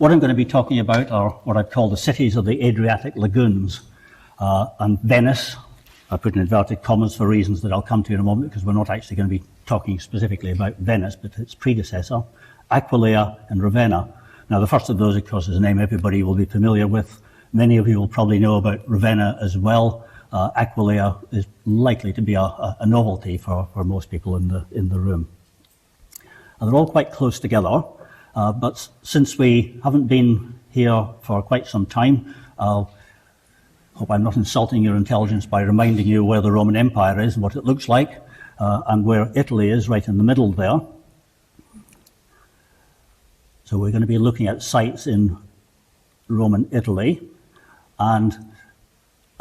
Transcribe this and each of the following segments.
What I'm going to be talking about are what I've called the cities of the Adriatic Lagoons. And Venice, I put in inverted commas for reasons that I'll come to in a moment, because we're not actually going to be talking specifically about Venice, but its predecessor, Aquileia and Ravenna. Now, the first of those, of course, is a name everybody will be familiar with. Many of you will probably know about Ravenna as well. Aquileia is likely to be a novelty for most people in the room. And they're all quite close together, but since we haven't been here for quite some time, I'll hope I'm not insulting your intelligence by reminding you where the Roman Empire is and what it looks like, and where Italy is right in the middle there. So we're going to be looking at sites in Roman Italy, and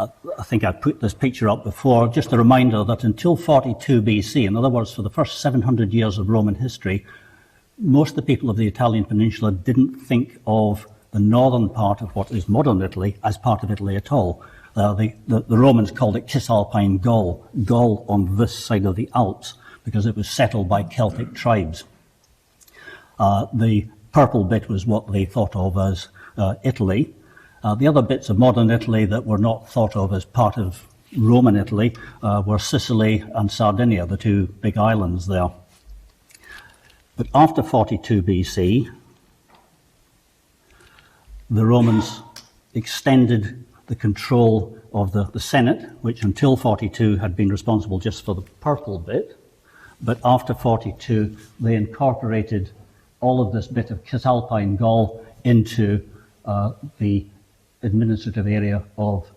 I think I put this picture up before, just a reminder that until 42 BC, in other words, for the first 700 years of Roman history, most of the people of the Italian peninsula didn't think of the northern part of what is modern Italy as part of Italy at all. The Romans called it Cisalpine Gaul, Gaul on this side of the Alps, because it was settled by Celtic tribes. The purple bit was what they thought of as Italy. The other bits of modern Italy that were not thought of as part of Roman Italy were Sicily and Sardinia, the two big islands there. But after 42 BC, the Romans extended the control of the Senate, which until 42 had been responsible just for the purple bit. But after 42, they incorporated all of this bit of Cisalpine Gaul into the administrative area of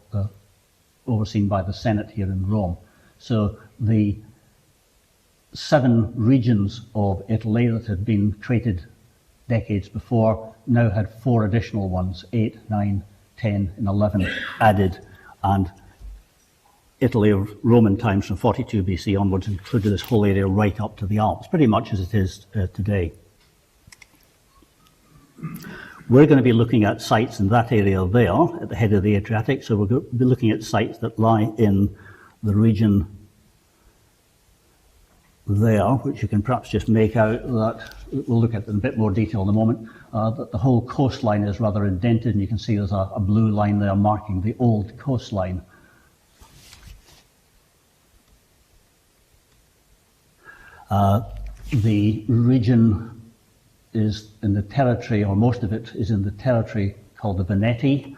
overseen by the Senate here in Rome. So the 7 regions of Italy that had been created decades before now had 4 additional ones, 8, 9, 10, and 11 added, and Italy of Roman times from 42 BC onwards included this whole area right up to the Alps, pretty much as it is today. We're going to be looking at sites in that area there, at the head of the Adriatic, so we're going to be looking at sites that lie in the region there, which you can perhaps just make out that, we'll look at in a bit more detail in a moment, that the whole coastline is rather indented, and you can see there's a blue line there marking the old coastline. The region is in the territory, or most of it is in the territory called the Veneti,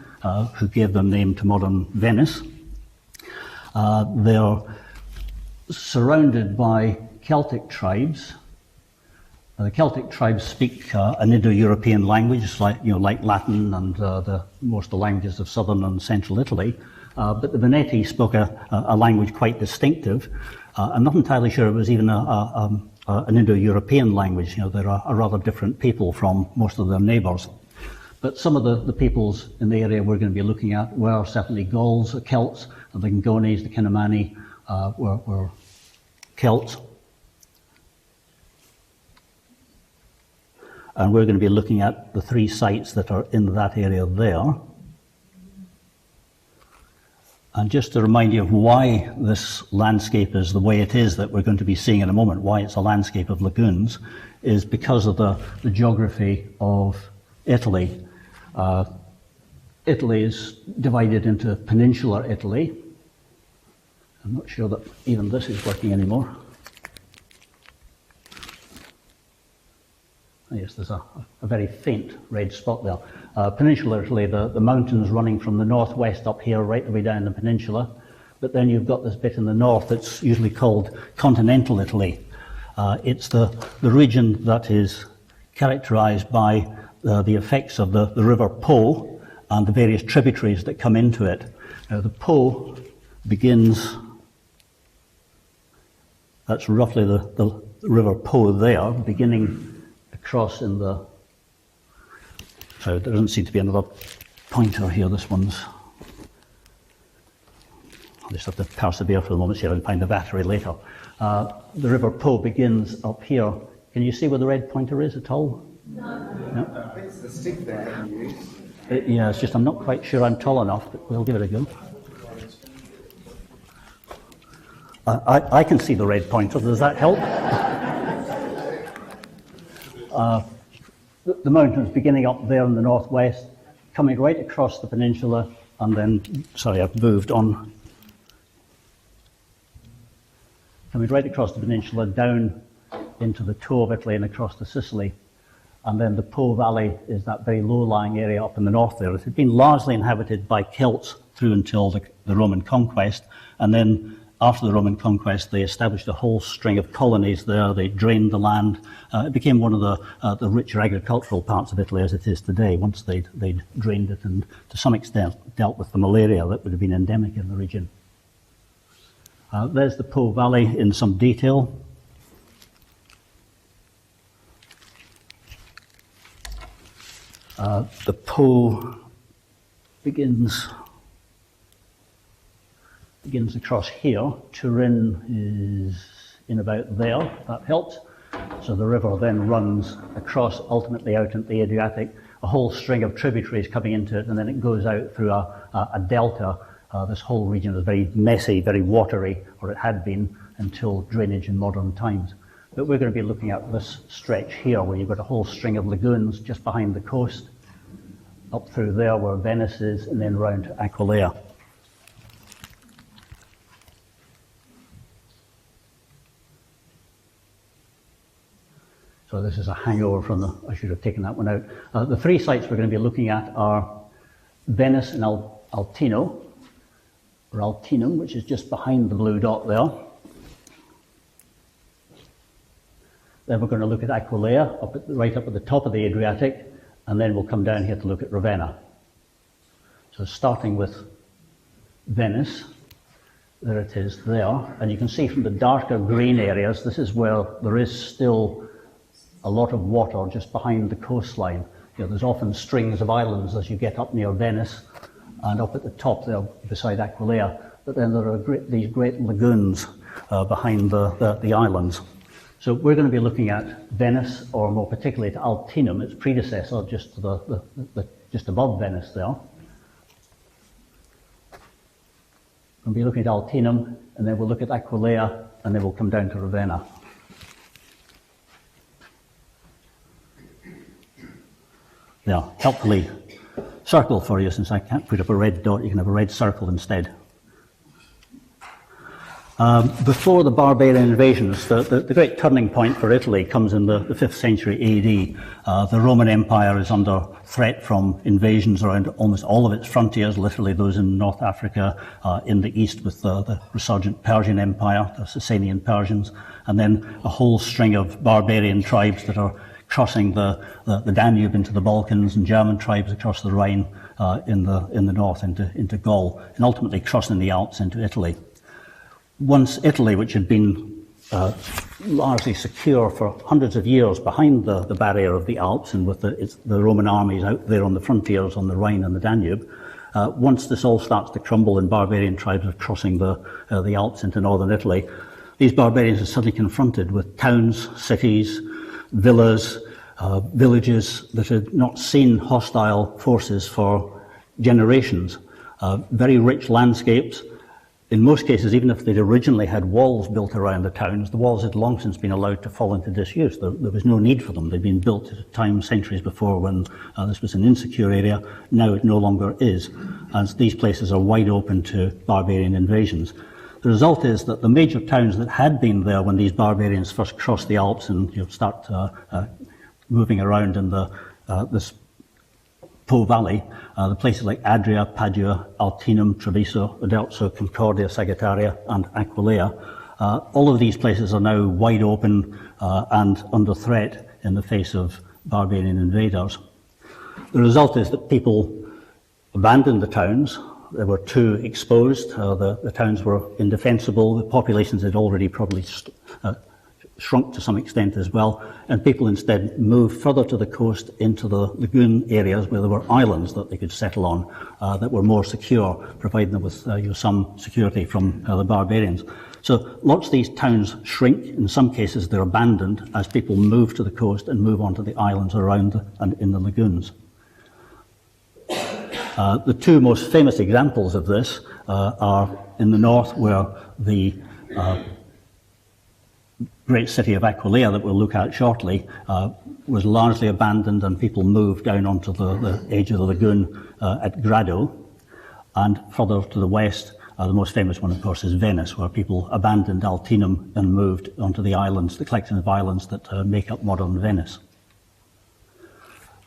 who gave their name to modern Venice. They're surrounded by Celtic tribes. The Celtic tribes speak an Indo-European language, like Latin and most of the languages of southern and central Italy. But the Veneti spoke a language quite distinctive. I'm not entirely sure it was even an Indo-European language. There are rather different people from most of their neighbours. But some of the peoples in the area we're going to be looking at were certainly Gauls, the Celts, the Lingones, the Kinemani were Celts. And we're going to be looking at the 3 sites that are in that area there. And just to remind you of why this landscape is the way it is that we're going to be seeing in a moment, why it's a landscape of lagoons, is because of the geography of Italy. Italy is divided into peninsular Italy. I'm not sure that even this is working anymore. Yes, there's a very faint red spot there. Peninsular Italy, the mountains running from the northwest up here right the way down the peninsula, but then you've got this bit in the north that's usually called continental Italy. It's the region that is characterised by the effects of the River Po and the various tributaries that come into it. Now the Po begins, that's roughly the River Po there, beginning across in the, so there doesn't seem to be another pointer here, this one's, I'll just have to persevere for a moment, see if I can find the battery later. The River Po begins up here. Can you see where the red pointer is at all? No? It's the stick there you use. Yeah, it's just I'm not quite sure I'm tall enough, but we'll give it a go. I can see the red pointer. Does that help? the mountains beginning up there in the northwest, coming right across the peninsula, and then, sorry, I've moved on. Coming right across the peninsula, down into the toe of Italy and across to Sicily. And then the Po Valley is that very low-lying area up in the north there. It had been largely inhabited by Celts through until the Roman conquest. And then after the Roman conquest, they established a whole string of colonies there. They drained the land. It became one of the richer agricultural parts of Italy as it is today, once they'd drained it and to some extent dealt with the malaria that would have been endemic in the region. There's the Po Valley in some detail. The Po begins across here. Turin is in about there, if that helps. So the river then runs across, ultimately out into the Adriatic, a whole string of tributaries coming into it, and then it goes out through a delta. This whole region is very messy, very watery, or it had been until drainage in modern times. But we're going to be looking at this stretch here, where you've got a whole string of lagoons just behind the coast, up through there where Venice is, and then round to Aquileia. So this is a hangover from I should have taken that one out. The three sites we're going to be looking at are Venice and Altinum, which is just behind the blue dot there. Then we're going to look at Aquileia, right up at the top of the Adriatic, and then we'll come down here to look at Ravenna. So starting with Venice, there it is there, and you can see from the darker green areas, this is where there is still a lot of water just behind the coastline. There's often strings of islands as you get up near Venice, and up at the top there beside Aquileia, but then there are these great lagoons behind the islands. So we're going to be looking at Venice, or more particularly to Altinum, its predecessor, just to just above Venice there. We'll be looking at Altinum, and then we'll look at Aquileia, and then we'll come down to Ravenna. There, helpfully circle for you, since I can't put up a red dot, you can have a red circle instead. Before the barbarian invasions, the great turning point for Italy comes in the 5th century AD. The Roman Empire is under threat from invasions around almost all of its frontiers, literally those in North Africa, in the east with the resurgent Persian Empire, the Sasanian Persians, and then a whole string of barbarian tribes that are crossing the Danube into the Balkans, and German tribes across the Rhine in the north into Gaul, and ultimately crossing the Alps into Italy. Once Italy, which had been largely secure for hundreds of years behind the barrier of the Alps and with the Roman armies out there on the frontiers on the Rhine and the Danube, once this all starts to crumble and barbarian tribes are crossing the Alps into northern Italy, these barbarians are suddenly confronted with towns, cities, villas, villages that had not seen hostile forces for generations, very rich landscapes. In most cases, even if they'd originally had walls built around the towns, the walls had long since been allowed to fall into disuse. There was no need for them. They'd been built at a time centuries before when this was an insecure area. Now it no longer is, as these places are wide open to barbarian invasions. The result is that the major towns that had been there when these barbarians first crossed the Alps and start moving around in this Po Valley, the places like Adria, Padua, Altinum, Treviso, Oderzo, Concordia, Sagittaria, and Aquileia, all of these places are now wide open and under threat in the face of barbarian invaders. The result is that people abandoned the towns. They were too exposed. The towns were indefensible. The populations had already probably shrunk to some extent as well, and people instead moved further to the coast into the lagoon areas where there were islands that they could settle on that were more secure, providing them with some security from the barbarians. So lots of these towns shrink. In some cases they're abandoned as people move to the coast and move onto the islands around and in the lagoons. The two most famous examples of this are in the north, where the great city of Aquileia that we'll look at shortly was largely abandoned, and people moved down onto the edge of the lagoon at Grado. And further to the west, the most famous one, of course, is Venice, where people abandoned Altinum and moved onto the islands, the collection of islands that make up modern Venice.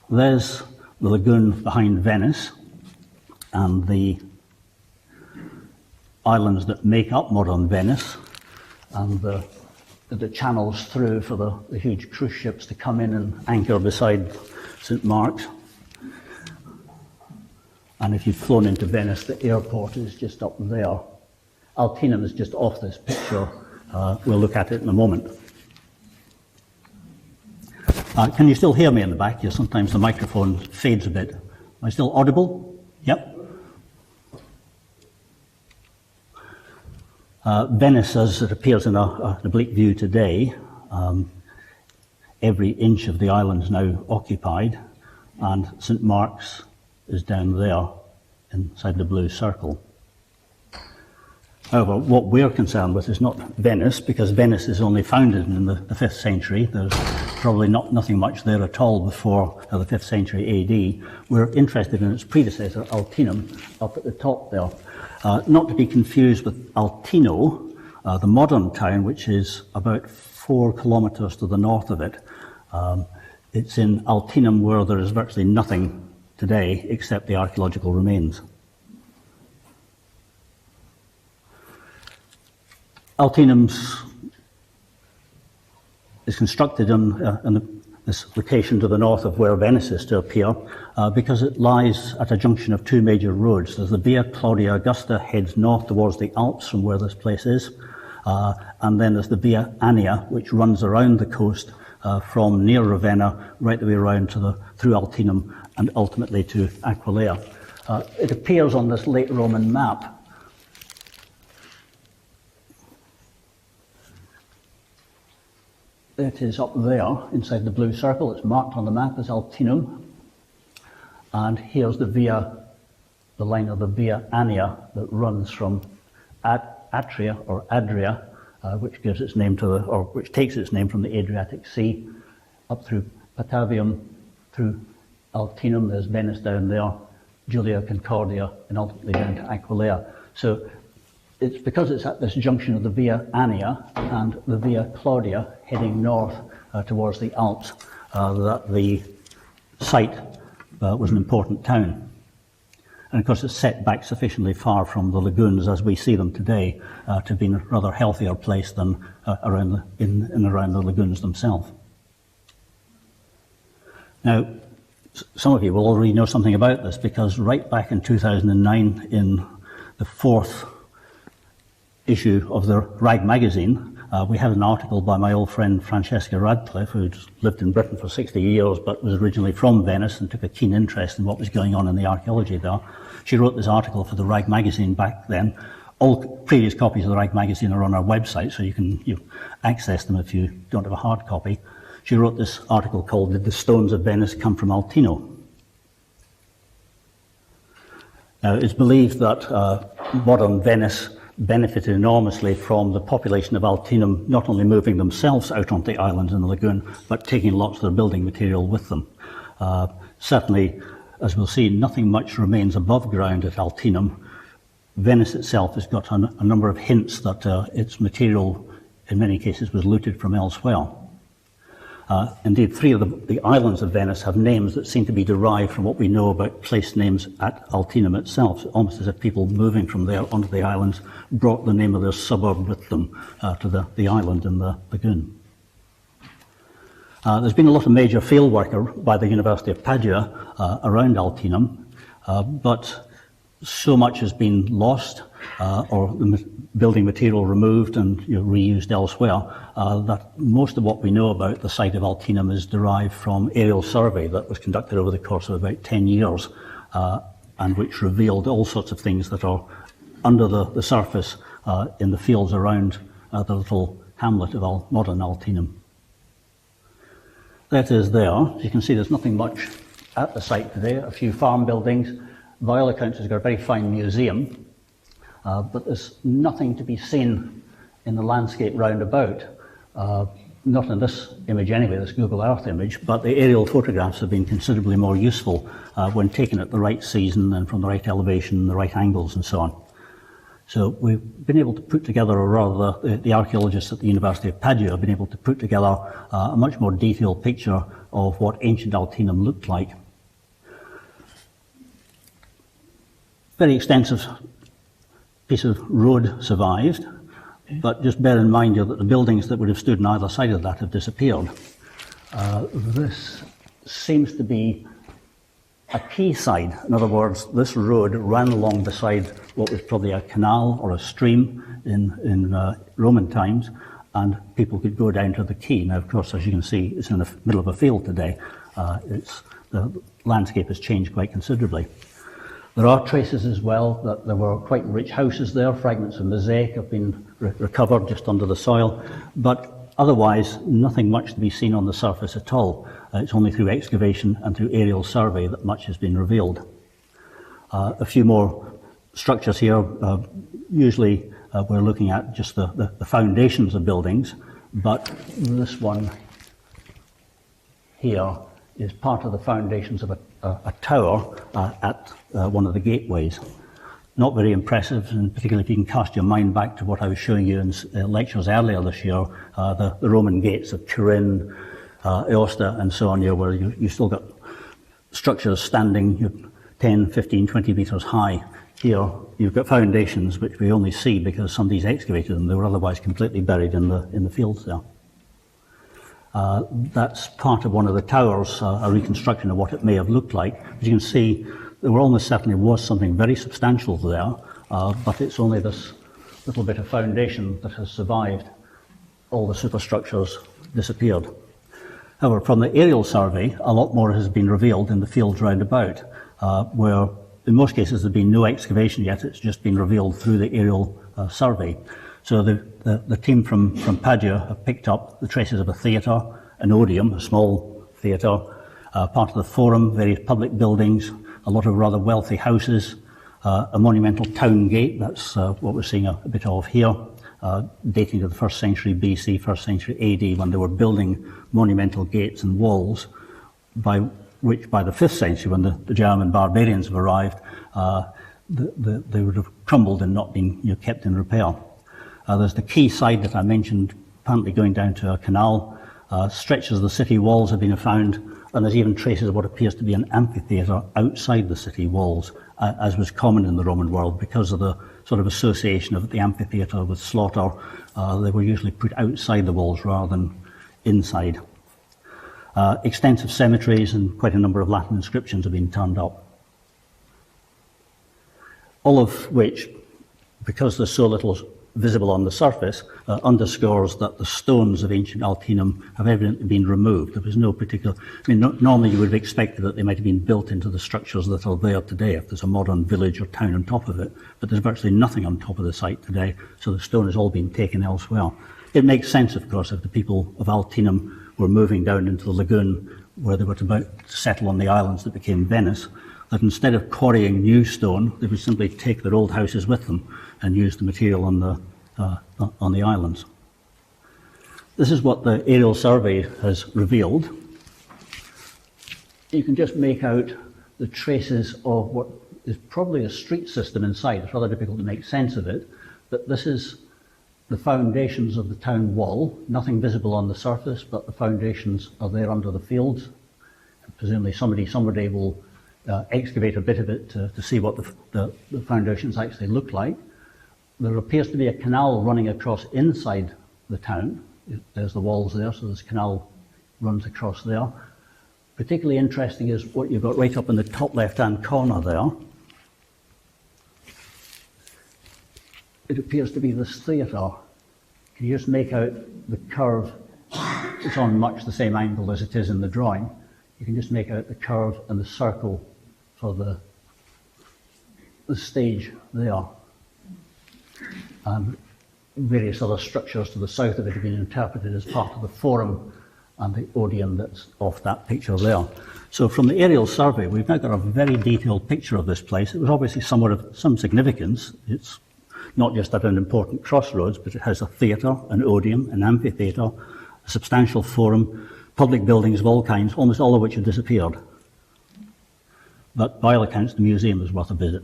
There's the lagoon behind Venice, and the islands that make up modern Venice, and the channels through for the huge cruise ships to come in and anchor beside St. Mark's. And if you've flown into Venice, the airport is just up there. Altinum is just off this picture. We'll look at it in a moment. Can you still hear me in the back? Yeah, sometimes the microphone fades a bit. Am I still audible? Yep. Venice, as it appears in an oblique view today, every inch of the island is now occupied, and St. Mark's is down there inside the blue circle. However, what we're concerned with is not Venice, because Venice is only founded in the 5th century. There's probably nothing much there at all before the 5th century AD. We're interested in its predecessor, Altinum, up at the top there. Not to be confused with Altino, the modern town, which is about 4 kilometres to the north of it. It's in Altinum where there is virtually nothing today except the archaeological remains. Altinum is constructed in this location to the north of where Venice is to appear because it lies at a junction of 2 major roads. There's the Via Claudia Augusta, heads north towards the Alps from where this place is, and then there's the Via Annia, which runs around the coast from near Ravenna right the way around through Altinum and ultimately to Aquileia. It appears on this late Roman map. It is up there inside the blue circle. It's marked on the map as Altinum. And here's the line of the Via Annia that runs from Atria or Adria, which gives its name which takes its name from the Adriatic Sea, up through Patavium, through Altinum. There's Venice down there, Julia, Concordia, and ultimately down to Aquileia. So it's because it's at this junction of the Via Annia and the Via Claudia heading north towards the Alps that the site was an important town. And of course it's set back sufficiently far from the lagoons as we see them today to be a rather healthier place than around the lagoons themselves. Now, some of you will already know something about this because right back in 2009 in the 4th issue of the Rag magazine, we had an article by my old friend Francesca Radcliffe, who'd lived in Britain for 60 years but was originally from Venice and took a keen interest in what was going on in the archaeology there. She wrote this article for the Rag magazine back then. All previous copies of the Rag magazine are on our website, so you can access them if you don't have a hard copy. She wrote this article called "Did the Stones of Venice Come from Altino?" Now, it's believed that modern Venice benefited enormously from the population of Altinum not only moving themselves out onto the islands in the lagoon, but taking lots of their building material with them. Certainly, as we'll see, nothing much remains above ground at Altinum. Venice itself has got a number of hints that its material, in many cases, was looted from elsewhere. Indeed, 3 of the islands of Venice have names that seem to be derived from what we know about place names at Altinum itself, almost as if people moving from there onto the islands brought the name of their suburb with them to the island in the lagoon. There's been a lot of major field work by the University of Padua around Altinum, but so much has been lost or building material removed and reused elsewhere that most of what we know about the site of Altinum is derived from aerial survey that was conducted over the course of about 10 years and which revealed all sorts of things that are under the surface in the fields around the little hamlet of modern Altinum. That is there. As you can see, there's nothing much at the site today. A few farm buildings. By all accounts, it's got a very fine museum, but there's nothing to be seen in the landscape round about. Not in this image anyway, this Google Earth image, but the aerial photographs have been considerably more useful when taken at the right season and from the right elevation, the right angles and so on. So we've been able to put together, or rather the archaeologists at the University of Padua have been able to put together a much more detailed picture of what ancient Altinum looked like. Very extensive piece of road survived, but just bear in mind that the buildings that would have stood on either side of that have disappeared. This seems to be a quayside. In other words, this road ran along beside what was probably a canal or a stream in Roman times, and people could go down to the quay. Now, of course, as you can see, it's in the middle of a field today. The landscape has changed quite considerably. There are traces as well that there were quite rich houses there. Fragments of mosaic have been recovered just under the soil, but otherwise nothing much to be seen on the surface at all. It's only through excavation and through aerial survey that much has been revealed. A few more structures here. Usually we're looking at just the foundations of buildings, but this one here is part of the foundations of a tower at one of the gateways. Not very impressive, and particularly if you can cast your mind back to what I was showing you in lectures earlier this year, the Roman gates of Turin, Aosta and so on, where you still got structures standing 10, 15, 20 metres high. Here you've got foundations which we only see because somebody's excavated them. They were otherwise completely buried in the fields there. That's part of one of the towers, a reconstruction of what it may have looked like. As you can see, there almost certainly was something very substantial there, but it's only this little bit of foundation that has survived. All the superstructures disappeared. However, from the aerial survey, a lot more has been revealed in the fields round about, where in most cases there's been no excavation yet. It's just been revealed through the aerial survey. So the team from Padua have picked up the traces of a theatre, an odium, a small theatre, part of the forum, various public buildings, a lot of rather wealthy houses, a monumental town gate. That's what we're seeing a bit of here, dating to the 1st century BC, 1st century AD, when they were building monumental gates and walls, by the 5th century, when the German barbarians have arrived, they would have crumbled and not been kept in repair. There's the quay side that I mentioned, apparently going down to a canal. Stretches of the city walls have been found, and there's even traces of what appears to be an amphitheatre outside the city walls, as was common in the Roman world because of the sort of association of the amphitheatre with slaughter. They were usually put outside the walls rather than inside. Extensive cemeteries and quite a number of Latin inscriptions have been turned up. All of which, because there's so little visible on the surface, underscores that the stones of ancient Altinum have evidently been removed. There was no particular... normally you would have expected that they might have been built into the structures that are there today if there's a modern village or town on top of it, but there's virtually nothing on top of the site today, so the stone has all been taken elsewhere. It makes sense, of course, if the people of Altinum were moving down into the lagoon where they were to settle on the islands that became Venice, that instead of quarrying new stone, they would simply take their old houses with them and use the material on the islands. This is what the aerial survey has revealed. You can just make out the traces of what is probably a street system inside. It's rather difficult to make sense of it, but this is the foundations of the town wall. Nothing visible on the surface, but the foundations are there under the fields. And presumably somebody will excavate a bit of it to see what the foundations actually look like. There appears to be a canal running across inside the town. There's the walls there, so this canal runs across there. Particularly interesting is what you've got right up in the top left-hand corner there. It appears to be this theatre. Can you just make out the curve? It's on much the same angle as it is in the drawing. You can just make out the curve and the circle for the stage there. And various other structures to the south of it have been interpreted as part of the forum and the odium that's off that picture there. So from the aerial survey, we've now got a very detailed picture of this place. It was obviously somewhat of some significance. It's not just at an important crossroads, but it has a theatre, an odeum, an amphitheatre, a substantial forum, public buildings of all kinds, almost all of which have disappeared. But by all accounts, the museum is worth a visit.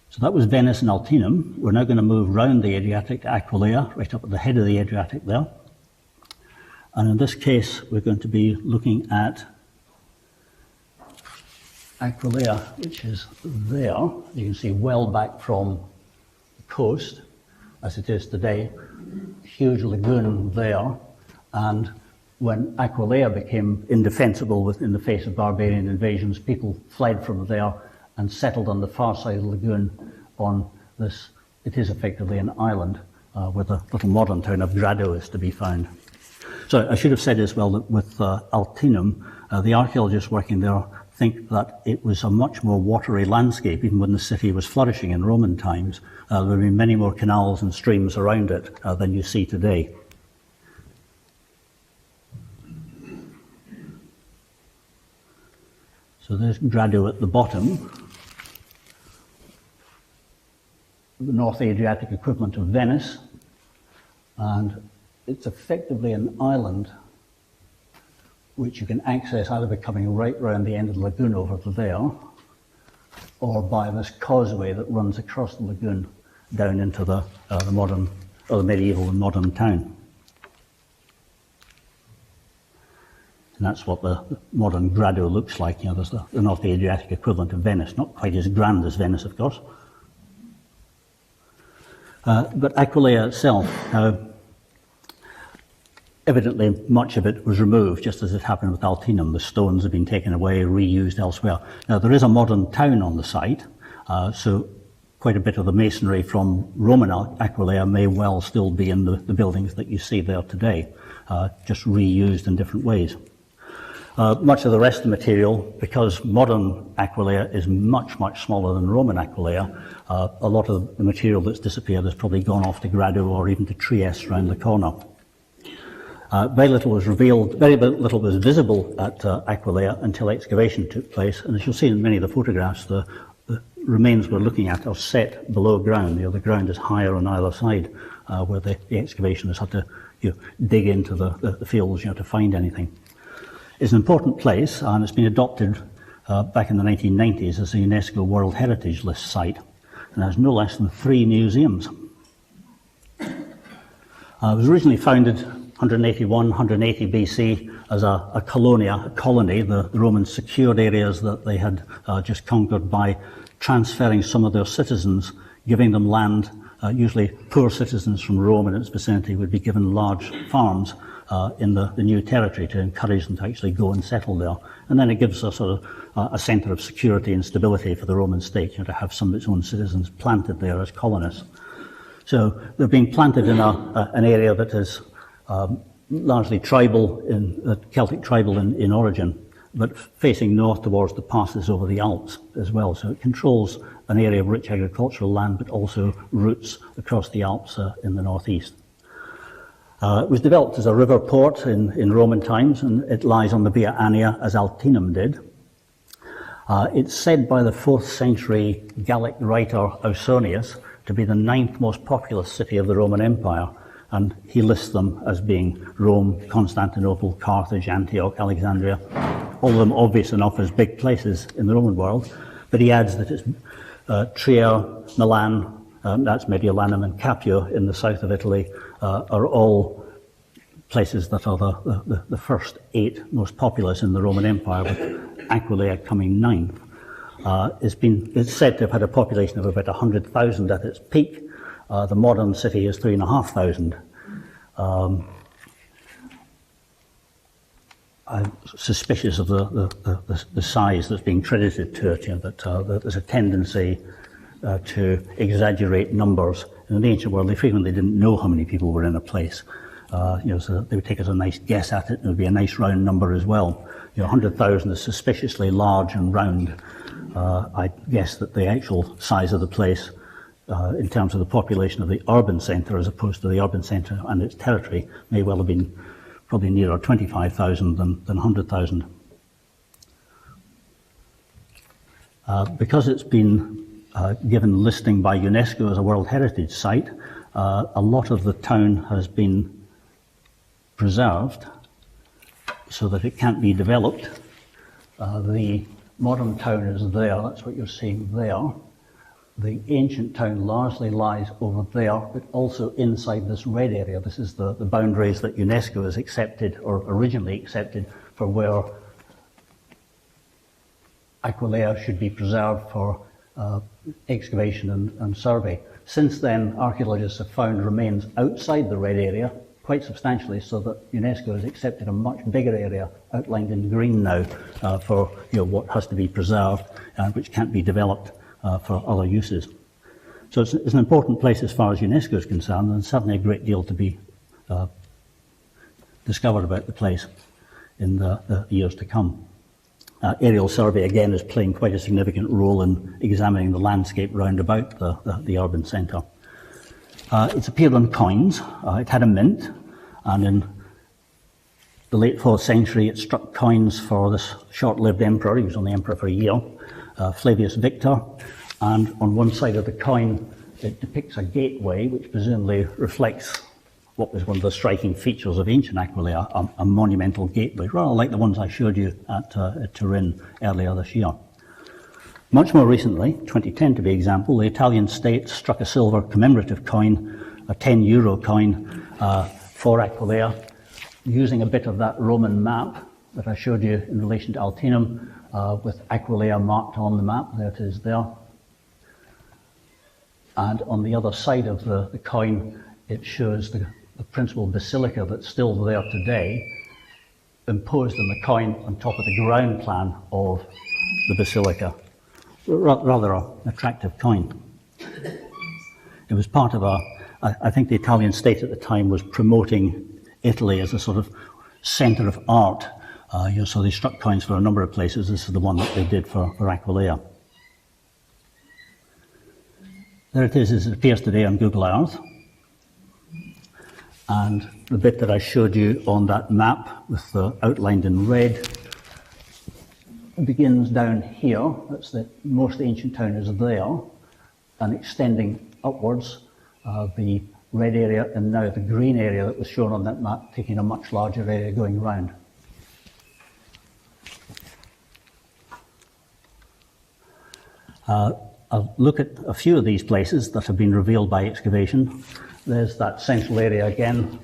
So that was Venice and Altinum. We're now going to move round the Adriatic to Aquileia, right up at the head of the Adriatic there. And in this case, we're going to be looking at Aquileia, which is there. You can see well back from the coast, as it is today. Huge lagoon there. And when Aquileia became indefensible in the face of barbarian invasions, people fled from there and settled on the far side of the lagoon on this. It is effectively an island where the little modern town of Grado is to be found. So I should have said as well that with Altinum, the archaeologists working there think that it was a much more watery landscape, even when the city was flourishing in Roman times. There would be many more canals and streams around it than you see today. So there's Grado at the bottom, the North Adriatic equivalent of Venice, and it's effectively an island which you can access either by coming right round the end of the lagoon over to there, or by this causeway that runs across the lagoon down into the modern, or the medieval and modern town. And that's what the modern Grado looks like. You know, there's the North Adriatic equivalent of Venice, not quite as grand as Venice, of course. But Aquileia itself, evidently much of it was removed, just as it happened with Altinum. The stones have been taken away, reused elsewhere. Now, there is a modern town on the site, so quite a bit of the masonry from Roman Aquileia may well still be in the buildings that you see there today, just reused in different ways. Much of the rest of the material, because modern Aquileia is much, much smaller than Roman Aquileia, a lot of the material that's disappeared has probably gone off to Grado or even to Trieste round the corner. Very little was revealed, very little was visible at Aquileia until excavation took place, and as you'll see in many of the photographs, the remains we're looking at are set below ground. You know, the ground is higher on either side, where the excavation has had to dig into the fields to find anything. It's an important place, and it's been adopted back in the 1990s as a UNESCO World Heritage List site, and has no less than 3 museums. It was originally founded 181, 180 BC as a colony. The Romans secured areas that they had just conquered by transferring some of their citizens, giving them land. Usually poor citizens from Rome and its vicinity would be given large farms in the new territory to encourage them to actually go and settle there. And then it gives a sort of a centre of security and stability for the Roman state, to have some of its own citizens planted there as colonists. So they're being planted in an area that is largely tribal, Celtic tribal in origin, but facing north towards the passes over the Alps as well. So it controls an area of rich agricultural land, but also routes across the Alps in the northeast. It was developed as a river port in Roman times, and it lies on the Via Annia as Altinum did. It's said by the 4th century Gallic writer Ausonius to be the 9th most populous city of the Roman Empire, and he lists them as being Rome, Constantinople, Carthage, Antioch, Alexandria, all of them obvious enough as big places in the Roman world, but he adds that it's Trier, Milan, that's Mediolanum, and Capua in the south of Italy, are all places that are the first 8 most populous in the Roman Empire, with Aquileia coming 9th. It's said to have had a population of about 100,000 at its peak. The modern city is 3,500. I'm suspicious of the size that's being credited to it, that there's a tendency to exaggerate numbers. In the ancient world, they frequently didn't know how many people were in a place. So they would take as a nice guess at it, and it would be a nice round number as well. 100,000 is suspiciously large and round. I guess that the actual size of the place, in terms of the population of the urban centre as opposed to the urban centre and its territory, may well have been probably nearer 25,000 than 100,000. Because it's been given listing by UNESCO as a World Heritage Site, a lot of the town has been preserved so that it can't be developed. The modern town is there, that's what you're seeing there. The ancient town largely lies over there, but also inside this red area. This is the boundaries that UNESCO has accepted, or originally accepted, for where Aquileia should be preserved for excavation and survey. Since then, archaeologists have found remains outside the red area, quite substantially, so that UNESCO has accepted a much bigger area outlined in green now for what has to be preserved, which can't be developed for other uses. So it's an important place as far as UNESCO is concerned, and certainly a great deal to be discovered about the place in the years to come. Aerial survey, again, is playing quite a significant role in examining the landscape round about the urban centre. It's appeared on coins. It had a mint, and in the late 4th century it struck coins for this short-lived emperor. He was only emperor for a year, Flavius Victor, and on one side of the coin it depicts a gateway which presumably reflects what was one of the striking features of ancient Aquileia, a monumental gateway, rather like the ones I showed you at Turin earlier this year. Much more recently, 2010 to be example, the Italian state struck a silver commemorative coin, a €10 coin for Aquileia, using a bit of that Roman map that I showed you in relation to Altinum, with Aquileia marked on the map. There it is there. And on the other side of the coin, it shows the principal basilica that's still there today, imposed on the coin on top of the ground plan of the basilica. Rather an attractive coin. It was part of I think the Italian state at the time was promoting Italy as a sort of centre of art. So they struck coins for a number of places. This is the one that they did for Aquileia. There it is as it appears today on Google Earth. And the bit that I showed you on that map with the outlined in red begins down here. That's the most ancient town is there, and extending upwards, the red area and now the green area that was shown on that map, taking a much larger area going round. I'll look at a few of these places that have been revealed by excavation. There's that central area again.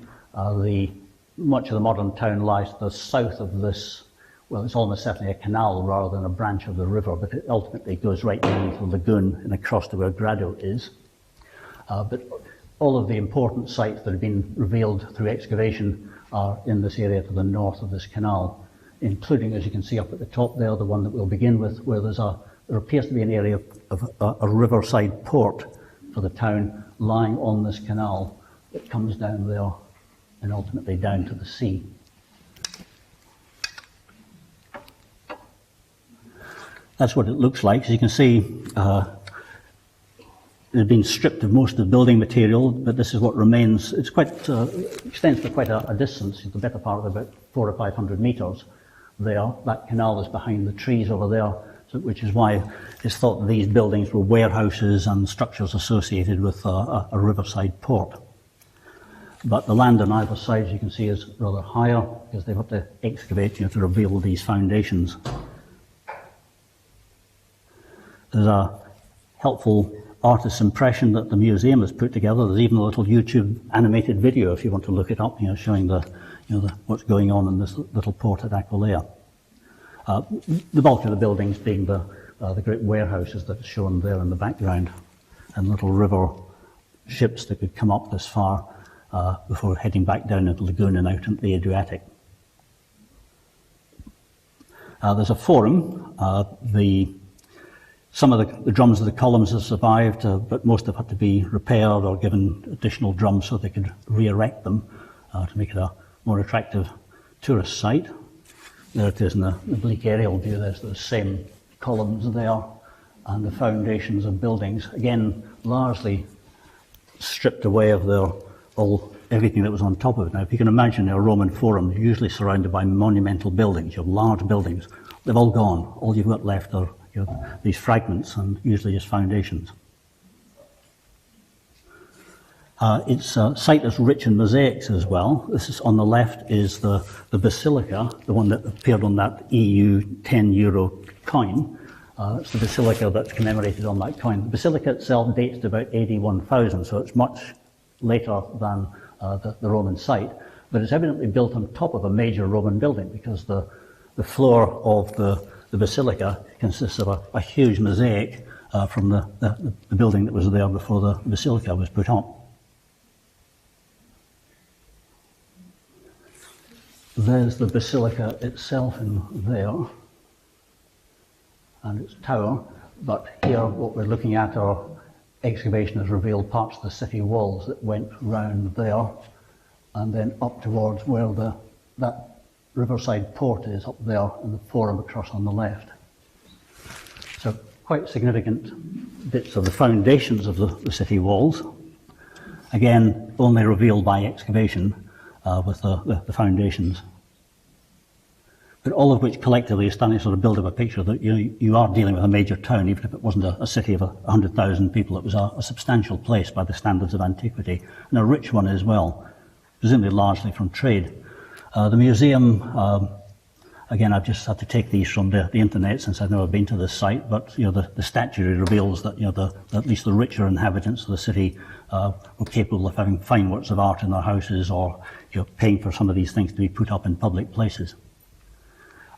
Much of the modern town lies to the south of this. Well, it's almost certainly a canal rather than a branch of the river, but it ultimately goes right down to the lagoon and across to where Grado is. But all of the important sites that have been revealed through excavation are in this area to the north of this canal, including, as you can see up at the top there, the one that we'll begin with, where there appears to be an area of a riverside port for the town lying on this canal that comes down there and ultimately down to the sea. That's what it looks like. As you can see, it had been stripped of most of the building material, but this is what remains. It's quite extends to quite a distance, the better part of about 400 or 500 metres there. That canal is behind the trees over there, which is why it's thought that these buildings were warehouses and structures associated with a riverside port. But the land on either side, as you can see, is rather higher because they've had to excavate to reveal these foundations. There's a helpful artist's impression that the museum has put together. There's even a little YouTube animated video if you want to look it up, showing what's going on in this little port at Aquileia. The bulk of the buildings being the great warehouses that's shown there in the background, and little river ships that could come up this far before heading back down into the lagoon and out into the Adriatic. There's a forum. Some of the drums of the columns have survived, but most have had to be repaired or given additional drums so they could re-erect them to make it a more attractive tourist site. There it is in the oblique aerial view. There's the same columns there and the foundations of buildings, again largely stripped away of everything that was on top of it. Now, if you can imagine a Roman forum usually surrounded by monumental buildings, you have large buildings, they've all gone. All you've got left are these fragments and usually just foundations. Its site is rich in mosaics as well. This is on the left is the basilica, the one that appeared on that EU 10 euro coin. It's the basilica that's commemorated on that coin. The basilica itself dates to about AD 1000, so it's much later than the Roman site. But it's evidently built on top of a major Roman building, because the floor of the basilica consists of a huge mosaic from the building that was there before the basilica was put on. There's the basilica itself in there, and its tower, but here what we're looking at are excavation has revealed parts of the city walls that went round there, and then up towards where that riverside port is up there, and the forum across on the left. So quite significant bits of the foundations of the city walls. Again, only revealed by excavation with the foundations. But all of which collectively is starting to sort of build up a picture that you are dealing with a major town, even if it wasn't a city of 100,000 people. It was a substantial place by the standards of antiquity, and a rich one as well, presumably largely from trade. The museum, again, I've just had to take these from the internet since I've never been to this site, but the statuary reveals that at least the richer inhabitants of the city were capable of having fine works of art in their houses, or paying for some of these things to be put up in public places.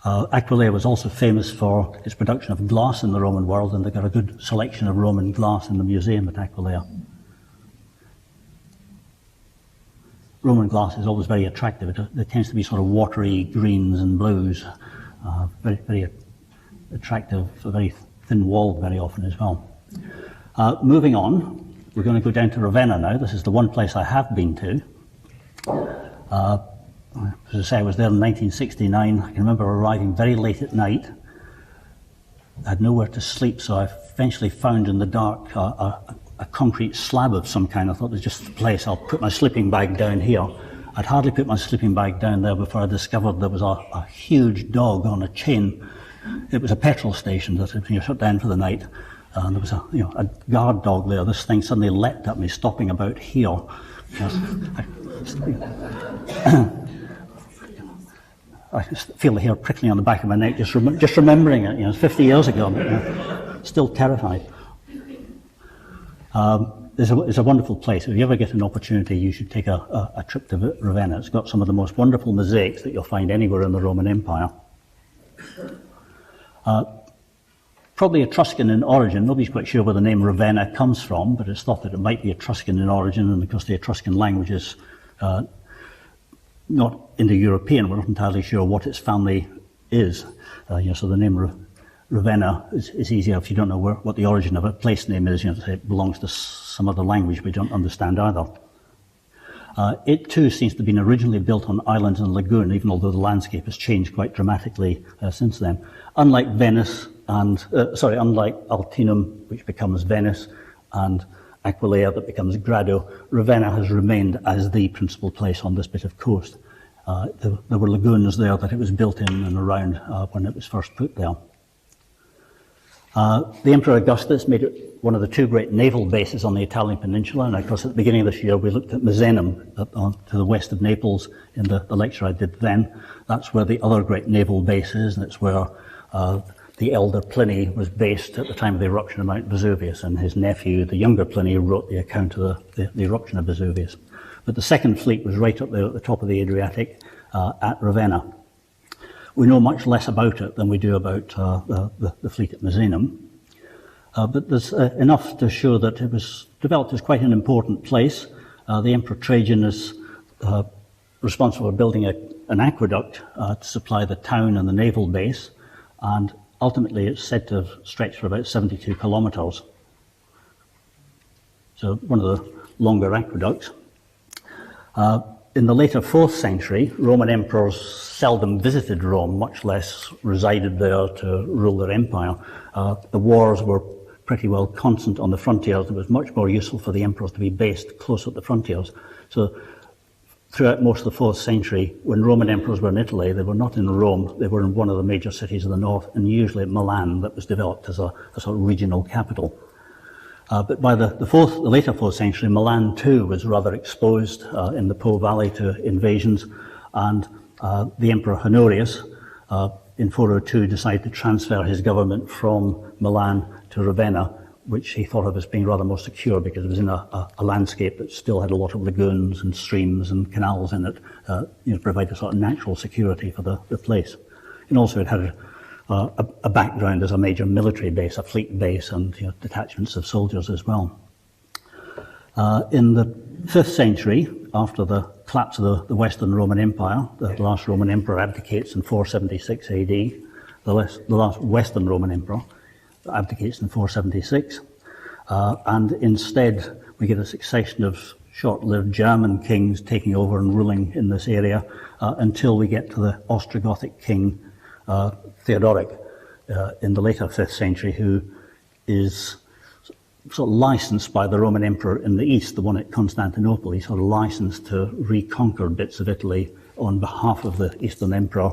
Aquileia was also famous for its production of glass in the Roman world, and they've got a good selection of Roman glass in the museum at Aquileia. Roman glass is always very attractive. It tends to be sort of watery greens and blues, very, very attractive, very thin-walled very often as well. Moving on, we're going to go down to Ravenna now. This is the one place I have been to. As I say, I was there in 1969. I can remember arriving very late at night. I had nowhere to sleep, so I eventually found in the dark a concrete slab of some kind. I thought it was just the place. I'll put my sleeping bag down here. I'd hardly put my sleeping bag down there before I discovered there was a huge dog on a chain. It was a petrol station that had been shut down for the night, and there was a guard dog there. This thing suddenly leapt at me, stopping about here. I just feel the hair prickling on the back of my neck just remembering it. 50 years ago, but still terrified. It's a wonderful place. If you ever get an opportunity, you should take a trip to Ravenna. It's got some of the most wonderful mosaics that you'll find anywhere in the Roman Empire. Probably Etruscan in origin. Nobody's quite sure where the name Ravenna comes from, but it's thought that it might be Etruscan in origin, and because the Etruscan language is not Indo-European, we're not entirely sure what its family is. So the name Ravenna is easier if you don't know what the origin of a place name is. To say it belongs to some other language we don't understand either. It too seems to have been originally built on islands and lagoon, even although the landscape has changed quite dramatically since then. Unlike Venice unlike Altinum, which becomes Venice, and Aquileia that becomes Grado, Ravenna has remained as the principal place on this bit of coast. There were lagoons there that it was built in and around when it was first put there. The Emperor Augustus made it one of the two great naval bases on the Italian peninsula, and of course at the beginning of this year we looked at Misenum to the west of Naples in the lecture I did then. That's where the other great naval base is, and it's where the elder Pliny was based at the time of the eruption of Mount Vesuvius, and his nephew, the younger Pliny, wrote the account of the eruption of Vesuvius. But the second fleet was right up there at the top of the Adriatic at Ravenna. We know much less about it than we do about the fleet at Misenum, but there's enough to show that it was developed as quite an important place. The Emperor Trajan is responsible for building an aqueduct to supply the town and the naval base, and ultimately it's said to have stretched for about 72 kilometres. So one of the longer aqueducts. In the later 4th century, Roman emperors seldom visited Rome, much less resided there to rule their empire. The wars were pretty well constant on the frontiers. It was much more useful for the emperors to be based close at the frontiers. So throughout most of the 4th century, when Roman emperors were in Italy, they were not in Rome, they were in one of the major cities of the north, and usually Milan, that was developed as a sort of regional capital. But by the later 4th century, Milan too was rather exposed in the Po Valley to invasions, and the Emperor Honorius in 402 decided to transfer his government from Milan to Ravenna, which he thought of as being rather more secure because it was in a landscape that still had a lot of lagoons and streams and canals in it, provide a sort of natural security for the place. And also it had a background as a major military base, a fleet base, and detachments of soldiers as well. In the 5th century, after the collapse of the Western Roman Empire, the last Roman emperor abdicates in 476 AD, the last Western Roman emperor abdicates in 476, and instead we get a succession of short-lived German kings taking over and ruling in this area until we get to the Ostrogothic king Theodoric in the later 5th century, who is sort of licensed by the Roman emperor in the east, the one at Constantinople. He's sort of licensed to reconquer bits of Italy on behalf of the Eastern emperor,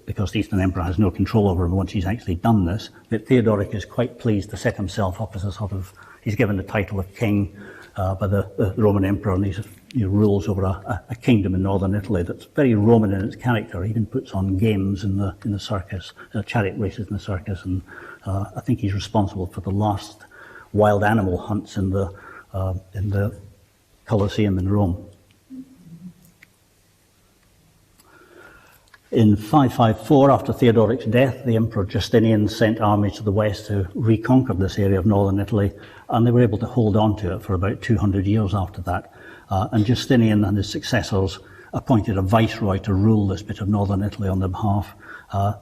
because the Eastern Emperor has no control over him once he's actually done this. But Theodoric is quite pleased to set himself up as a sort of, he's given the title of king by the Roman Emperor, and he rules over a kingdom in northern Italy that's very Roman in its character. He even puts on games in the circus, chariot races in the circus, and I think he's responsible for the last wild animal hunts in the Colosseum in Rome. In 554, after Theodoric's death, the Emperor Justinian sent armies to the west to reconquer this area of northern Italy, and they were able to hold on to it for about 200 years after that. And Justinian and his successors appointed a viceroy to rule this bit of northern Italy on their behalf.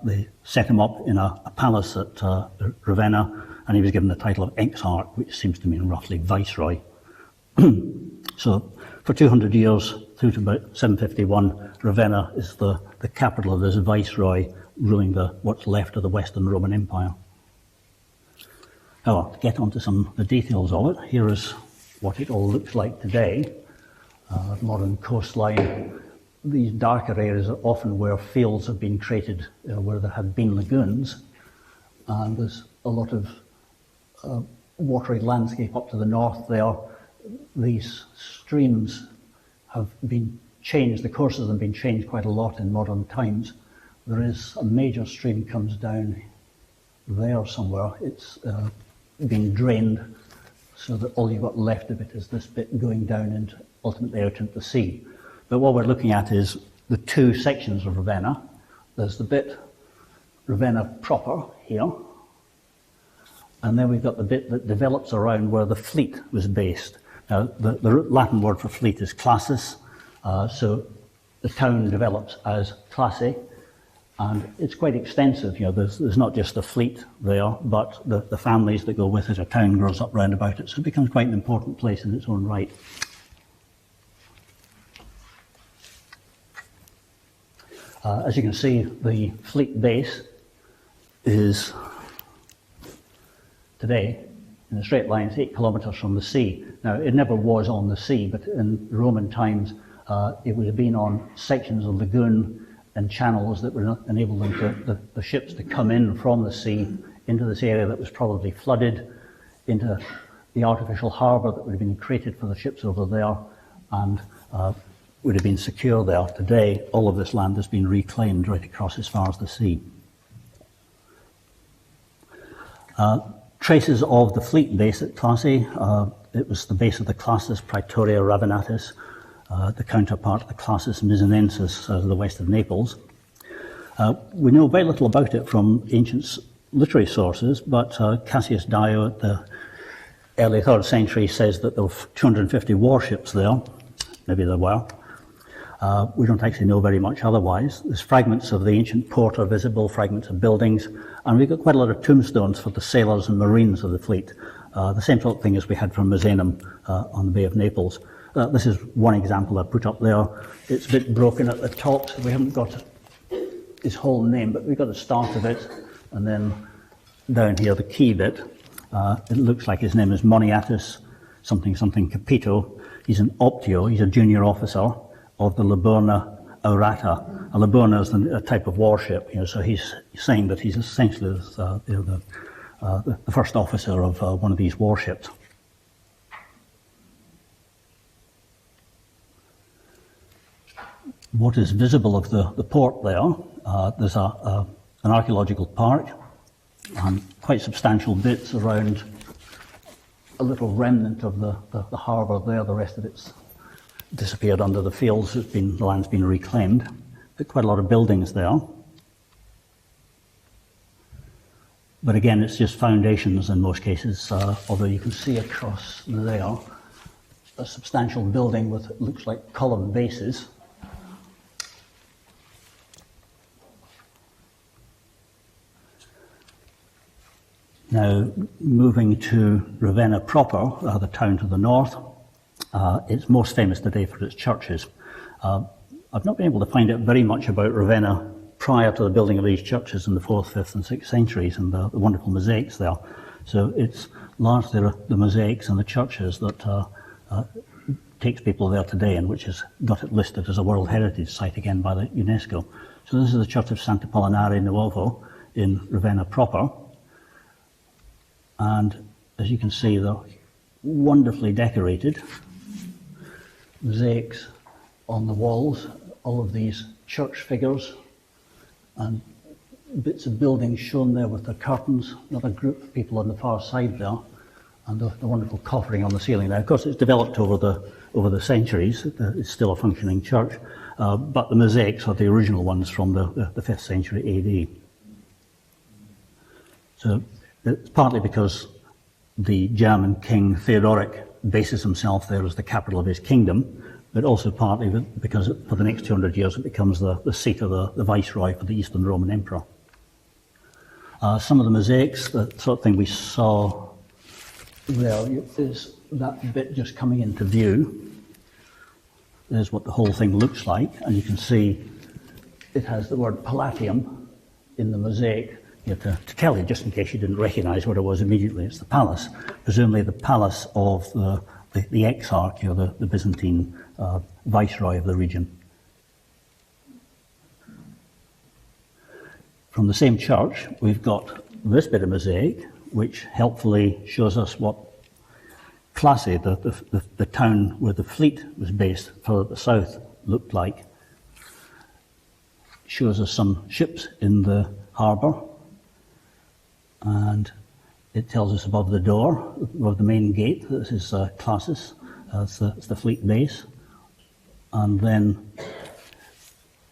They set him up in a palace at Ravenna, and he was given the title of exarch, which seems to mean roughly viceroy. So for 200 years, through to about 751, Ravenna is the capital of this viceroy ruling what's left of the Western Roman Empire. Now, to get on to some of the details of it, here is what it all looks like today. Modern coastline. These darker areas are often where fields have been created, where there have been lagoons, and there's a lot of watery landscape up to the north there. These streams have been changed, the courses have been changed quite a lot in modern times. There is a major stream comes down there somewhere. It's been drained so that all you've got left of it is this bit going down and ultimately out into the sea. But what we're looking at is the two sections of Ravenna. There's the bit Ravenna proper here, and then we've got the bit that develops around where the fleet was based. Now, the Latin word for fleet is classis, so the town develops as classi, and it's quite extensive. There's not just the fleet there, but the families that go with it. A town grows up round about it, so it becomes quite an important place in its own right. As you can see, the fleet base is today in a straight line, it's 8 kilometres from the sea. Now, it never was on the sea, but in Roman times, it would have been on sections of lagoon and channels that would enable them the ships to come in from the sea into this area that was probably flooded, into the artificial harbour that would have been created for the ships over there, and would have been secure there. Today, all of this land has been reclaimed right across as far as the sea. Traces of the fleet base at Classi. It was the base of the Classis Praetoria Ravennatis, the counterpart of the Classis Misenensis to the west of Naples. We know very little about it from ancient literary sources, but Cassius Dio at the early 3rd century says that there were 250 warships there. Maybe there were. We don't actually know very much otherwise. There's fragments of the ancient port are visible, fragments of buildings, and we've got quite a lot of tombstones for the sailors and marines of the fleet. The same sort of thing as we had from Misenum on the Bay of Naples. This is one example I put up there. It's a bit broken at the top, so we haven't got his whole name, but we've got the start of it, and then down here the key bit. It looks like his name is Moniatus, something Capito. He's an optio, he's a junior officer. of the Liburna Aurata. A Liburna is a type of warship, so he's saying that he's essentially the first officer of one of these warships. What is visible of the port there, there's an archaeological park and quite substantial bits around a little remnant of the harbour there. The rest of it's disappeared under the fields. The land's been reclaimed. But quite a lot of buildings there. But again, it's just foundations in most cases, although you can see across there a substantial building with, it looks like, column bases. Now, moving to Ravenna proper, the town to the north, it's most famous today for its churches. I've not been able to find out very much about Ravenna prior to the building of these churches in the 4th, 5th and 6th centuries and the wonderful mosaics there. So it's largely the mosaics and the churches that takes people there today, and which has got it listed as a World Heritage Site again by the UNESCO. So this is the Church of Sant'Apollinare Nuovo in Ravenna proper. And as you can see, they're wonderfully decorated. Mosaics on the walls, all of these church figures and bits of buildings shown there with the curtains, another group of people on the far side there, and the wonderful coffering on the ceiling. Now, of course, it's developed over the centuries. It's still a functioning church, but the mosaics are the original ones from the 5th century AD. So it's partly because the German king Theodoric bases himself there as the capital of his kingdom, but also partly because for the next 200 years it becomes the seat of the viceroy for the Eastern Roman Emperor. Some of the mosaics, the sort of thing we saw there, is that bit just coming into view. There's what the whole thing looks like, and you can see it has the word Palatium in the mosaic. To tell you, just in case you didn't recognise what it was immediately, it's the palace, presumably the palace of the exarch, the Byzantine viceroy of the region. From the same church, we've got this bit of mosaic, which helpfully shows us what Classe, the town where the fleet was based further to the south, looked like. Shows us some ships in the harbour. And it tells us above the door, above the main gate, this is Classis, it's the fleet base. And then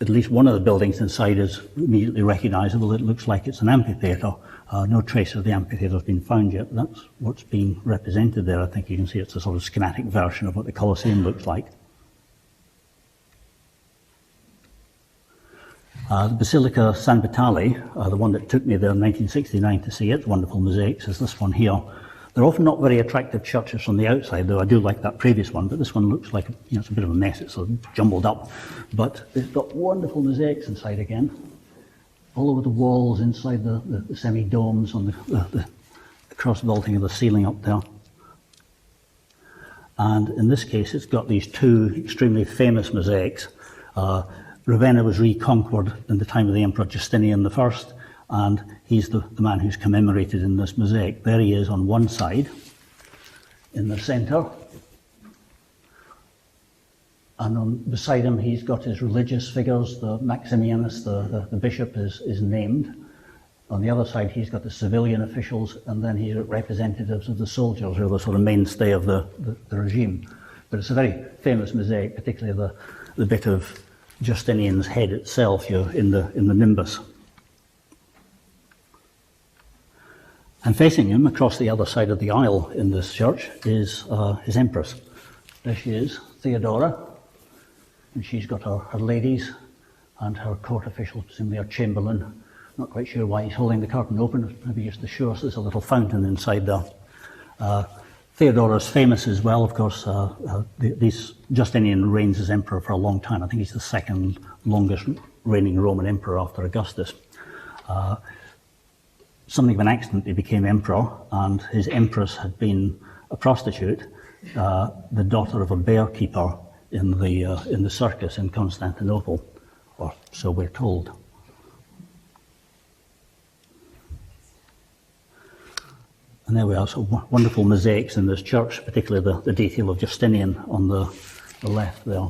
at least one of the buildings inside is immediately recognisable. It looks like it's an amphitheatre. No trace of the amphitheatre has been found yet. That's what's being represented there. I think you can see it's a sort of schematic version of what the Colosseum looks like. The Basilica San Vitale, the one that took me there in 1969 to see its wonderful mosaics, is this one here. They're often not very attractive churches from the outside, though I do like that previous one, but this one looks like it's a bit of a mess. It's sort of jumbled up, but it's got wonderful mosaics inside again, all over the walls, inside the semi-domes, on the cross-vaulting of the ceiling up there. And in this case, it's got these two extremely famous mosaics. Ravenna was reconquered in the time of the Emperor Justinian I, and he's the man who's commemorated in this mosaic. There he is on one side, in the centre, and beside him he's got his religious figures. The Maximianus, the bishop, is named. On the other side he's got the civilian officials, and then he's got representatives of the soldiers, who are the sort of mainstay of the regime. But it's a very famous mosaic, particularly the bit of Justinian's head itself in the nimbus. And facing him, across the other side of the aisle in this church, is his empress. There she is, Theodora, and she's got her ladies and her court officials, presumably her chamberlain. Not quite sure why he's holding the curtain open, maybe just to show us there's a little fountain inside there. Theodora's famous as well, of course. Justinian reigns as emperor for a long time. I think he's the second longest reigning Roman emperor after Augustus. Something of an accident, he became emperor, and his empress had been a prostitute, the daughter of a bear keeper in the circus in Constantinople, or so we're told. And there we are, so wonderful mosaics in this church, particularly the detail of Justinian on the left there,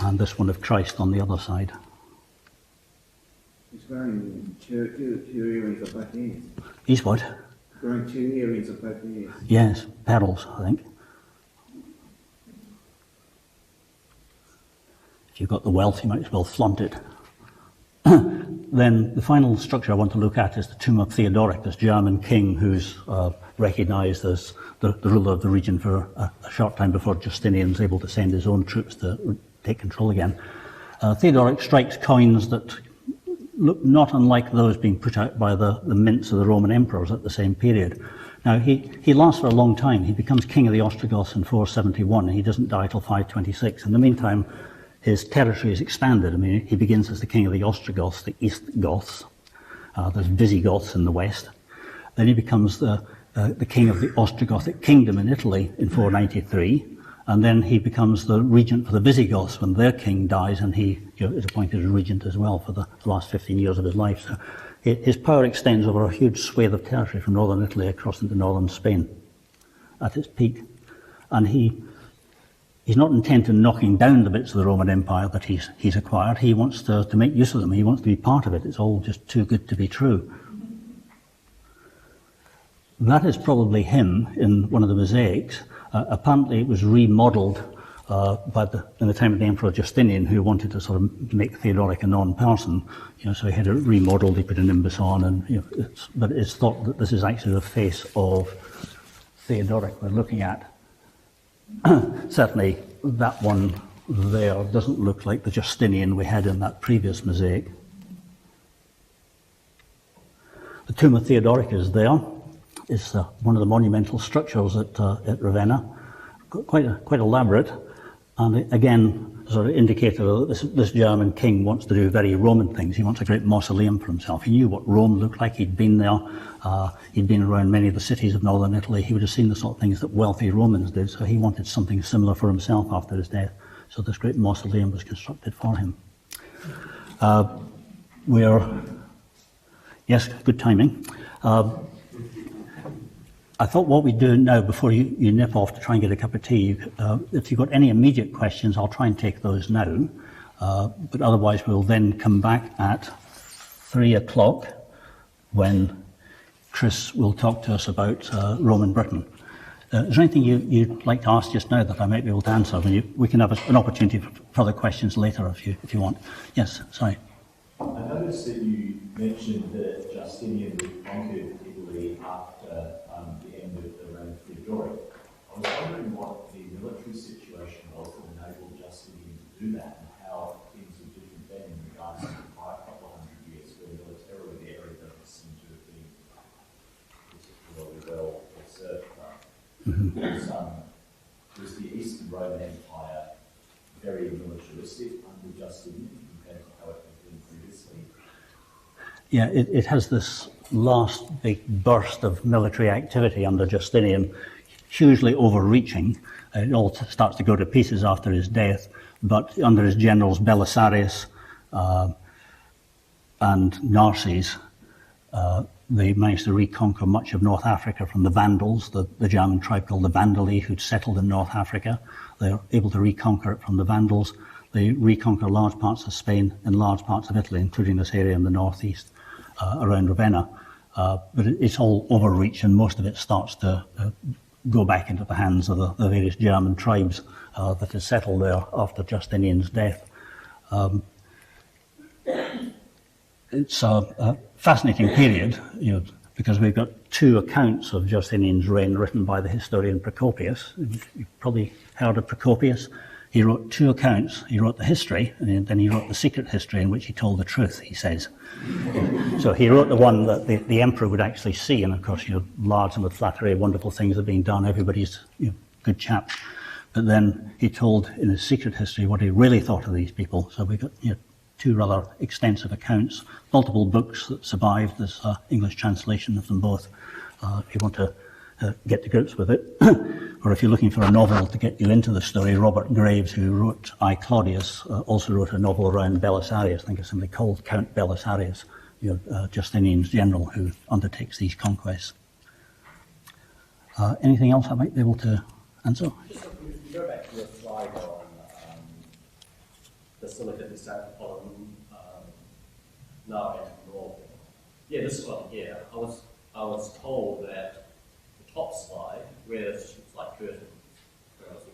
and this one of Christ on the other side. He's wearing two earrings of both ears. He's what? Wearing 2 earrings of both ears. Yes, pearls, I think. If you've got the wealth, you might as well flaunt it. Then the final structure I want to look at is the tomb of Theodoric, this German king who's recognised as the ruler of the region for a short time before Justinian's able to send his own troops to take control again. Theodoric strikes coins that look not unlike those being put out by the mints of the Roman emperors at the same period. Now, he lasts for a long time. He becomes king of the Ostrogoths in 471, and he doesn't die till 526. In the meantime, his territory is expanded. I mean, he begins as the king of the Ostrogoths, the East Goths. There's Visigoths in the west. Then he becomes the king of the Ostrogothic kingdom in Italy in 493. And then he becomes the regent for the Visigoths when their king dies, and he is appointed as regent as well for the last 15 years of his life. So his power extends over a huge swathe of territory from northern Italy across into northern Spain at its peak. And he's not intent on knocking down the bits of the Roman Empire that he's acquired. He wants to make use of them. He wants to be part of it. It's all just too good to be true. That is probably him in one of the mosaics. Apparently it was remodeled in the time of the Emperor Justinian, who wanted to sort of make Theodoric a non-person. So he had it remodeled, he put an nimbus on, and but it's thought that this is actually the face of Theodoric we're looking at. Certainly that one there doesn't look like the Justinian we had in that previous mosaic. The tomb of Theodoric is there. It's one of the monumental structures at Ravenna, quite elaborate, and again, sort of indicator that this German king wants to do very Roman things. He wants a great mausoleum for himself. He knew what Rome looked like. He'd been there. He'd been around many of the cities of northern Italy. He would have seen the sort of things that wealthy Romans did, so he wanted something similar for himself after his death. So this great mausoleum was constructed for him. Yes, good timing. I thought what we'd do now, before you nip off to try and get a cup of tea, if you've got any immediate questions, I'll try and take those now. But otherwise, we'll then come back at 3 o'clock when Chris will talk to us about Roman Britain. Is there anything you'd like to ask just now that I might be able to answer? We can have an opportunity for further questions later if you want. Yes, sorry. I noticed that you mentioned that Justinian reconquered Italy after the end of the reign of Theodoric. I was wondering what the military situation was that enabled Justinian to do that, and how things were different then in regards to the prior couple of hundred years, where militarily the area doesn't seem to have been particularly well researched. Was the Eastern Roman Empire very militaristic under Justinian compared to how it had been previously? Yeah, it has this last big burst of military activity under Justinian, hugely overreaching. It all starts to go to pieces after his death, but under his generals Belisarius and Narses, they managed to reconquer much of North Africa from the Vandals, the German tribe called the Vandali, who'd settled in North Africa. They were able to reconquer it from the Vandals. They reconquer large parts of Spain and large parts of Italy, including this area in the northeast around Ravenna. But it's all overreach, and most of it starts to go back into the hands of the various German tribes that had settled there after Justinian's death. It's a fascinating period, because we've got 2 accounts of Justinian's reign written by the historian Procopius. You've probably heard of Procopius. He wrote 2 accounts. He wrote the history, and then he wrote the secret history in which he told the truth, he says. So he wrote the one that the emperor would actually see, and of course, large and with flattery, wonderful things are being done, everybody's good chap. But then he told in his secret history what he really thought of these people. So we've got 2 rather extensive accounts, multiple books that survived. There's English translation of them both. If you want to get to grips with it. Or if you're looking for a novel to get you into the story, Robert Graves, who wrote I, Claudius, also wrote a novel around Belisarius. I think it's something called Count Belisarius, Justinian's general who undertakes these conquests. Anything else I might be able to answer? Just if you go back to the slide on Basilica di San now and north. Yeah, this one here. I was told that the top slide, where it's like curtains,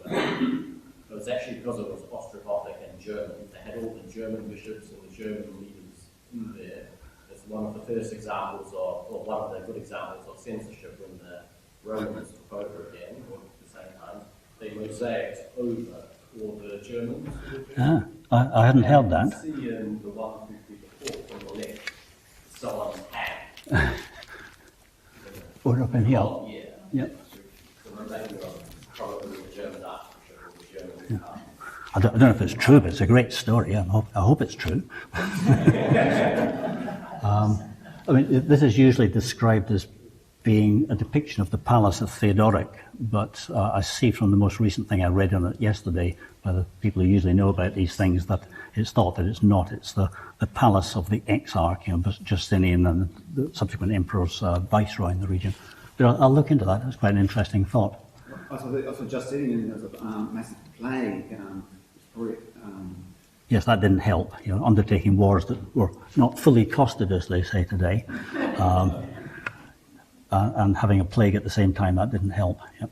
it was actually because it was Ostrogothic and German. They had all the German bishops and the German leaders in there. It's one of the first examples of, or one of the good examples of censorship when the Romans took over again, or at the same time, they mosaics over all the Germans. I hadn't heard that. You see in the 1, 2, 3, 4 on the left, someone's hand. Or up in here. Oh, yeah. Yep. The remainder of probably the German archbishop or the German I don't know if it's true, but it's a great story. I hope it's true. I mean, this is usually described as being a depiction of the palace of Theodoric, but I see from the most recent thing I read on it yesterday by the people who usually know about these things that it's thought that it's not. It's the palace of the exarch, Justinian and the subsequent emperor's viceroy in the region. But I'll look into that. That's quite an interesting thought. Also Justinian has a massive plague. Yes, that didn't help. Undertaking wars that were not fully costed, as they say today, and having a plague at the same time, that didn't help. Yep.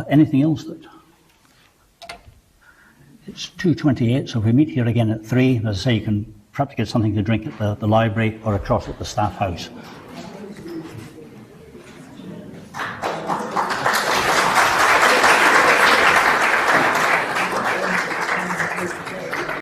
Anything else that? It's 2:28, so if we meet here again at 3, as I say, you can perhaps get something to drink at the library or across at the staff house.